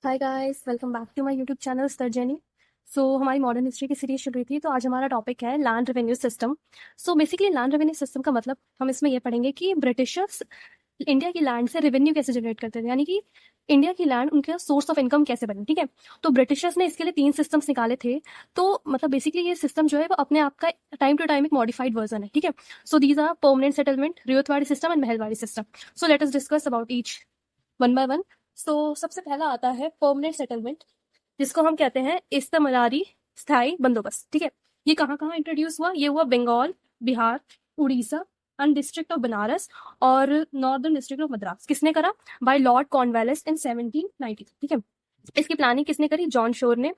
Hi guys, welcome back to my YouTube channel सर्जनी। हमारी modern history की series चल रही थी, तो आज हमारा टॉपिक है land revenue system. Basically land revenue system का मतलब हम इसमें ये पढ़ेंगे कि ब्रिटिशर्स इंडिया की लैंड से रेवेन्यू कैसे जनरेट करते थे, यानी कि इंडिया की लैंड उनका सोर्स ऑफ इनकम कैसे बनी। ठीक है, तो ब्रिटिशर्स ने इसके लिए 3 सिस्टम्स निकाले थे। तो मतलब बेसिकली ये सिस्टम जो है वो अपने आप का टाइम टू टाइम एक मॉडिफाइड वर्जन है। ठीक है, so these are permanent settlement, Ryotwari system and Mahalwari system. So let us discuss about each one by one. सबसे पहला आता है परमानेंट सेटलमेंट, जिसको हम कहते हैं इस्तमरारी स्थायी बंदोबस्त। ठीक है, ये कहाँ कहाँ इंट्रोड्यूस हुआ? ये हुआ Bengal, Bihar, Orissa and district of Banaras और नॉर्दर्न डिस्ट्रिक्ट ऑफ मद्रास। किसने करा? By Lord Cornwallis in 1790। ठीक है, इसकी प्लानिंग किसने करी? जॉन शोर ने।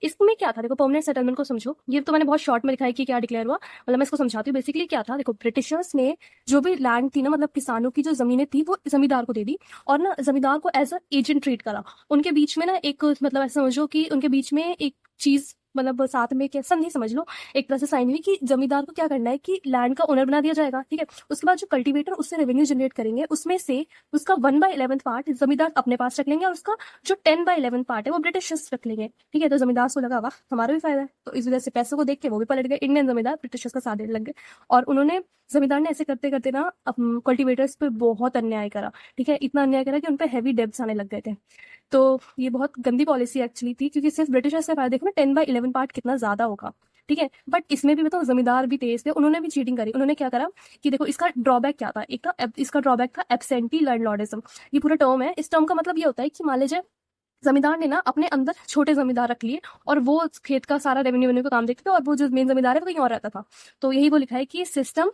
इसमें क्या था? देखो, परमानेंट सेटलमेंट को समझो। ये तो मैंने बहुत शॉर्ट में लिखा है कि क्या डिक्लेयर हुआ, मतलब मैं इसको समझाती हूँ। बेसिकली क्या था, देखो, ब्रिटिशर्स ने जो भी लैंड थी ना, मतलब किसानों की जो जमीनें थी, वो जमींदार को दे दी और ना जमींदार को एज अ एजेंट ट्रीट करा। उनके बीच में ना एक, मतलब ऐसा समझो कि उनके बीच में एक चीज, मतलब साथ में कैसा नहीं, समझ लो एक तरह से साइन हुई कि जमींदार को क्या करना है कि लैंड का ओनर बना दिया जाएगा। ठीक है, उसके बाद जो कल्टीवेटर उससे रेवेन्यू जनरेट करेंगे, उसमें से उसका 1/11 पार्ट जमींदार अपने पास रख लेंगे और उसका जो 10/11 पार्ट है वो ब्रिटिशर्स रख लेंगे। ठीक है, तो जमींदार को लगा वाह, हमारा भी फायदा है, तो इस वजह से पैसों को देख के वो भी पलट गए। इंडियन जमींदार ब्रिटिशर्स का साथ देने लग गए और उन्होंने, जमींदार ने ऐसे करते करते ना कल्टीवेटर्स पे बहुत अन्याय करा। ठीक है, इतना अन्याय करा कि उन पे हैवी डेब्ट्स आने लग गए थे। तो ये बहुत गंदी पॉलिसी एक्चुअली थी, क्योंकि सिर्फ ब्रिटिशर्स का फायदा, देखो ना 10/11 पार्ट कितना ज्यादा होगा। ठीक है, बट इसमें भी बताओ जमींदार भी तेज थे, उन्होंने भी चीटिंग करी। उन्होंने क्या करा कि देखो, इसका ड्रॉबैक क्या था? एक था, इसका ड्रॉबैक था एब्सेंटी लैंडलॉर्डिज्म। ये पूरा टर्म है। इस टर्म का मतलब ये होता है कि मान लीजिए जमींदार ने ना अपने अंदर छोटे जमींदार रख लिए और वो खेत का सारा रेवेन्यू का काम देखते थे, और वो जो मेन जमींदार है वो कहीं और रहता था। तो यही वो लिखा है कि system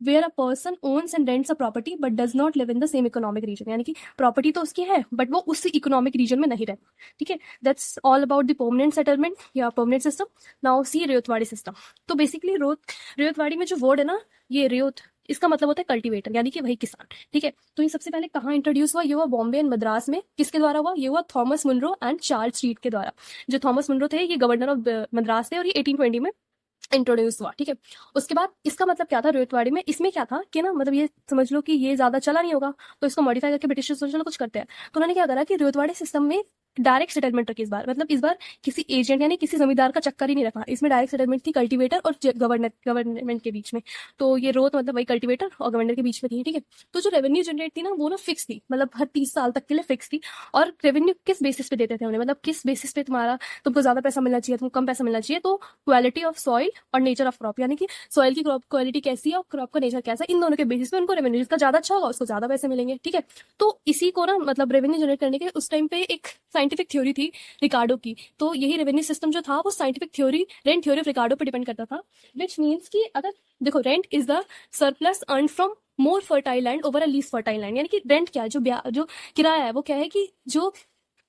where a person owns and rents a property but does not live in the same economic region, यानी कि प्रॉपर्टी तो उसकी है बट वो उसी इकोनॉमिक रीजन में नहीं रहती। ठीक है, that's all about the permanent settlement या permanent system. Now see Ryotwari system. तो बेसिकली रेतवाड़ी में जो वर्ड है ना, ये रेत, इसका मतलब होता है कल्टीवेटर, यानी कि वही किसान। ठीक है, तो ये सबसे पहले कहाँ इंट्रोड्यूस हुआ? ये हुआ बॉम्बे एंड मद्रास में। किसके द्वारा हुआ? ये हुआ Thomas Munro and Charles Reed के द्वारा। जो थॉमस मुनरो थे, ये गवर्नर ऑफ मद्रास थे और ये 1820 में इंट्रोड्यूस हुआ। ठीक है, उसके बाद इसका मतलब क्या था रेतवाड़ी में? इसमें क्या था कि ना, मतलब ये समझ लो कि ये ज्यादा चला नहीं होगा, तो इसको मॉडिफाई करके ब्रिटिशर्स सोच लो कुछ करते हैं। तो उन्होंने क्या करा कि रेतवाड़ी सिस्टम में डायरेक्ट सेटलमेंट रखी इस बार। मतलब इस बार किसी एजेंट यानी किसी जमींदार का चक्कर ही नहीं रखा, इसमें डायरेक्ट सेटलमेंट थी कल्टीवेटर और गवर्नमेंट के बीच में। तो ये रोत मतलब वही कल्टीवेटर और गवर्नर के बीच में थी। ठीक है, तो जो रेवेन्यू जनरेट थी ना, वो ना फिक्स थी, मतलब हर 30 साल तक के लिए फिक्स थी। और रेवेन्यू किस बेसिस पे देते थे उन्हें? मतलब किस बेसिस पे तुम्हारा, तुमको ज्यादा पैसा मिलना चाहिए, तुमको कम पैसा मिलना चाहिए, तो क्वालिटी ऑफ सॉइल और नेचर ऑफ क्रॉप, यानी कि सॉइल की क्रॉप क्वालिटी कैसी है और क्रॉप का नेचर कैसा है, इन दोनों के बेसिस पे उनको रेवेन्यू, जिसका ज्यादा अच्छा होगा उसको ज्यादा पैसे मिलेंगे। ठीक है, तो इसी को ना, मतलब रेवेन्यू जनरेट करने के उस टाइम पे एक साइंटिफिक थ्योरी थी रिकार्डो की। तो यही रेवेन्यू सिस्टम जो था वो scientific theory, rent theory of Ricardo पे डिपेंड करता था। विच मीन्स कि अगर देखो, rent is the surplus earn from more fertile land over a less fertile land, यानी कि रेंट क्या है, जो किराया है, वो क्या है कि जो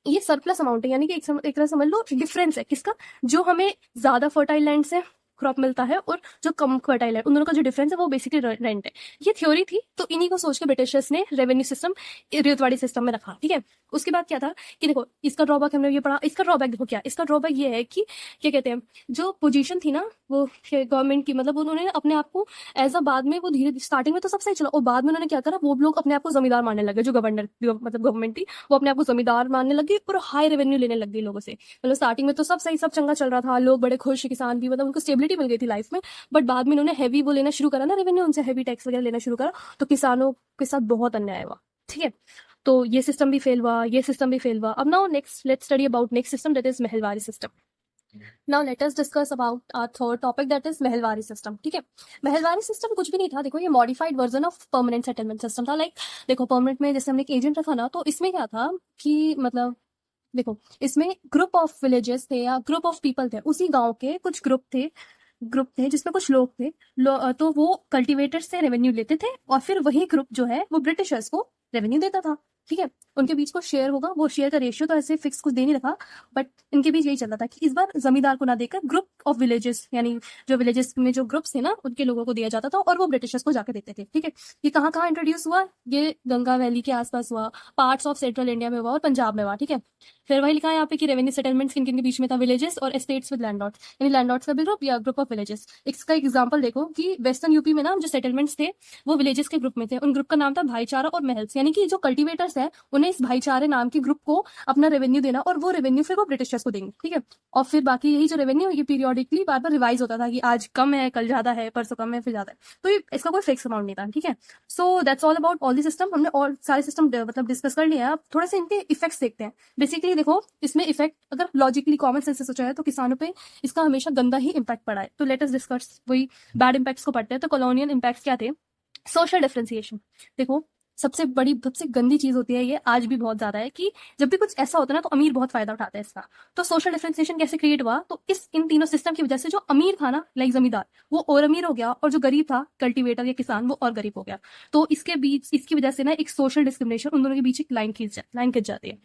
ये सरप्लस अमाउंट है, यानी कि एक तरह समझ लो डिफरेंस है किसका, जो हमें ज्यादा फर्टाइल लैंड से क्रॉप मिलता है और जो कम फर्टाइल है, उन दोनों का जो डिफरेंस है वो बेसिकली रेंट है। ये थ्योरी थी, तो इन्हीं को सोच के ब्रिटिशर्स ने रेवेन्यू सिस्टम रेतवाड़ी सिस्टम में रखा। ठीक है, उसके बाद क्या था कि देखो, इसका ड्रॉबैक हमने ये पढ़ा। इसका ड्रॉबैक देखो क्या, इसका ड्रॉबैक ये है कि क्या कहते हैं, जो पोजीशन थी ना वो गवर्नमेंट की, मतलब उन्होंने अपने आप को एज अ, बाद में वो धीरे, स्टार्टिंग में तो सब सही चला और बाद में उन्होंने क्या करा, वो लोग अपने आप को जमींदार मानने लगे। जो गवर्नर, मतलब गवर्नमेंट थी, वो अपने आप को जमींदार मानने लगी और हाई रेवेन्यू लेने लग गई लोगों से। मतलब स्टार्टिंग में तो सब सही, सब चंगा चल रहा था, लोग बड़े खुश, किसान भी, मतलब उनको स्टेबिलिटी मिल गई थी लाइफ में। बट बाद में उन्होंने हैवी वो लेना शुरू करा ना रेवेन्यू, उनसे हैवी टैक्स वगैरह लेना शुरू करा, तो किसानों के साथ बहुत अन्याय हुआ। ठीक है, तो ये सिस्टम भी फेल हुआ, ये सिस्टम भी फेल हुआ। अब now next let's study about next system, that is Mahalwari system. Now let us discuss about our third topic, that is Mahalwari system. ठीक है, महलवारी सिस्टम कुछ भी नहीं था, देखो ये modified version of permanent settlement system था। लाइक देखो, परमानेंट में जैसे हमने एक एजेंट रखा ना, तो इसमें क्या था कि मतलब देखो, इसमें ग्रुप ऑफ विलेजेस थे या ग्रुप ऑफ पीपल थे, उसी गांव के कुछ ग्रुप थे जिसमें कुछ लोग थे। तो वो कल्टीवेटर से रेवेन्यू लेते थे और फिर वही ग्रुप जो है वो ब्रिटिशर्स को रेवेन्यू देता था। ठीक है, उनके बीच को शेयर होगा, वो शेयर का रेशियो तो ऐसे फिक्स कुछ दे नहीं रखा, बट इनके बीच यही चल रहा था कि इस बार जमींदार को ना देकर ग्रुप ऑफ विलेजेस, यानी जो विलेजेस में जो ग्रुप्स थे ना, उनके लोगों को दिया जाता था और वो ब्रिटिशर्स को जाकर देते थे। ठीक है, ये कहाँ कहाँ इंट्रोड्यूस हुआ? ये गंगा वैली के आसपास हुआ, पार्ट्स ऑफ सेंट्रल इंडिया में हुआ और पंजाब में हुआ। ठीक है, फिर वही लिखा है यहाँ पे कि रेवेन्यू सेटलमेंट्स किन किन के बीच में था? विलेजेस और एस्टेट्स विद लैंडलॉर्ड्स, यानी लैंडलॉर्ड्स का भी ग्रुप या ग्रुप ऑफ विलेजेस। इसका एग्जांपल देखो कि वेस्टर्न यूपी में ना जो सेटलमेंट्स थे वो विलेजेस के ग्रुप में थे, उन ग्रुप का नाम था भाईचारा और महल्स, यानी कि जो कल्टीवेटर ब्रिटिशर्स है उन्हें इस भाईचारे नाम के ग्रुप को अपना रेवेन्यू देना, और वो रेवेन्यू फिर वो ब्रिटिशर्स को देंगे, ठीक है। और फिर बाकी यही जो रेवेन्यू है ये पीरियोडिकली बार बार रिवाइज होता था कि आज कम है, कल ज्यादा है, परसों कम है, फिर ज्यादा है, तो ये इसका कोई फिक्स अमाउंट नहीं था, ठीक है। So that's all about all the system. हमने और सारे सिस्टम मतलब डिस्कस कर लिया है। अब थोड़े से इनके इफेक्ट्स देखते हैं। बेसिकली देखो, इसमें इफेक्ट अगर लॉजिकली कॉमन सेंस से सोचा है तो किसानों पे इसका हमेशा गंदा ही इम्पैक्ट पड़ा है। तो लेट अस डिस्कस वही बैड इम्पैक्ट्स को पढ़ते हैं। तो कॉलोनियल इम्पैक्ट्स क्या थे? Social differentiation. देखो, सबसे बड़ी सबसे गंदी चीज होती है, ये आज भी बहुत ज्यादा है, कि जब भी कुछ ऐसा होता है ना तो अमीर बहुत फायदा उठाता है इसका। तो सोशल डिफरेंशिएशन कैसे क्रिएट हुआ? तो इन तीनों सिस्टम की वजह से जो अमीर था ना, लाइक जमींदार, वो और अमीर हो गया, और जो गरीब था, कल्टीवेटर या किसान, वो और गरीब हो गया। तो इसके बीच, इसकी वजह से ना एक सोशल डिस्क्रिमिनेशन, उन दोनों के बीच एक लाइन खिंच जाती है।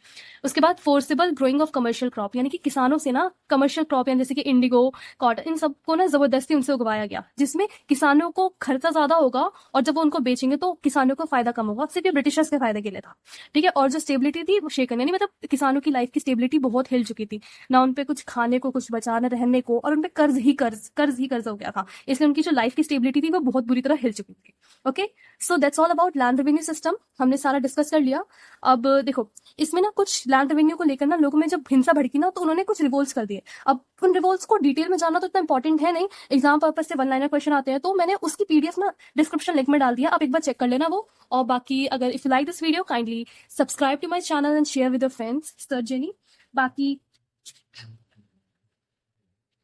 उसके बाद forcible growing of commercial crop, यानी कि किसानों से ना कमर्शियल क्रॉप, यानी जैसे कि इंडिगो, कॉटन, इन सबको ना जबरदस्ती उनसे उगवाया गया, जिसमें किसानों को खर्चा ज्यादा होगा, और जब वो उनको बेचेंगे तो किसानों को फायदा कम होगा। सिर्फ ये ब्रिटिशर्स के फायदे के लिए था, ठीक है। और जो स्टेबिलिटी थी वो शेकन, यानी मतलब किसानों की लाइफ की स्टेबिलिटी बहुत हिल चुकी थी ना, उनपे कुछ खाने को, कुछ बचाना, रहने को, और उनपे कर्ज हो गया था। इसलिए उनकी जो लाइफ की स्टेबिलिटी थी वो बहुत बुरी तरह हिल चुकी थी। Okay, so that's all about land revenue system. हमने सारा डिस्कस कर लिया। अब देखो, इसमें ना कुछ लैंड रेवेन्यू को लेकर ना लोगों में जब हिंसा भड़की ना, तो उन्होंने कुछ रिवोल्ट्स कर दिए। अब उन रिवोल्ट्स को डिटेल में जानना तो इतना इंपॉर्टेंट है नहीं, एग्जाम पर्पज से वन लाइनर क्वेश्चन आते हैं, तो मैंने उसकी पीडीएफ ना डिस्क्रिप्शन लिंक में डाल दिया, आप एक बार चेक कर लेना वो। और बाकी अगर if you like this video, kindly subscribe to my channel and share with your friends. सर्जनी, बाकी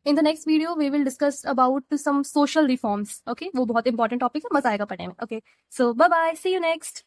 in the next video we will discuss about some social reforms. Okay, वो बहुत इंपॉर्टेंट टॉपिक है, मजा आएगा पढ़ने में। Okay, so bye bye, see you next.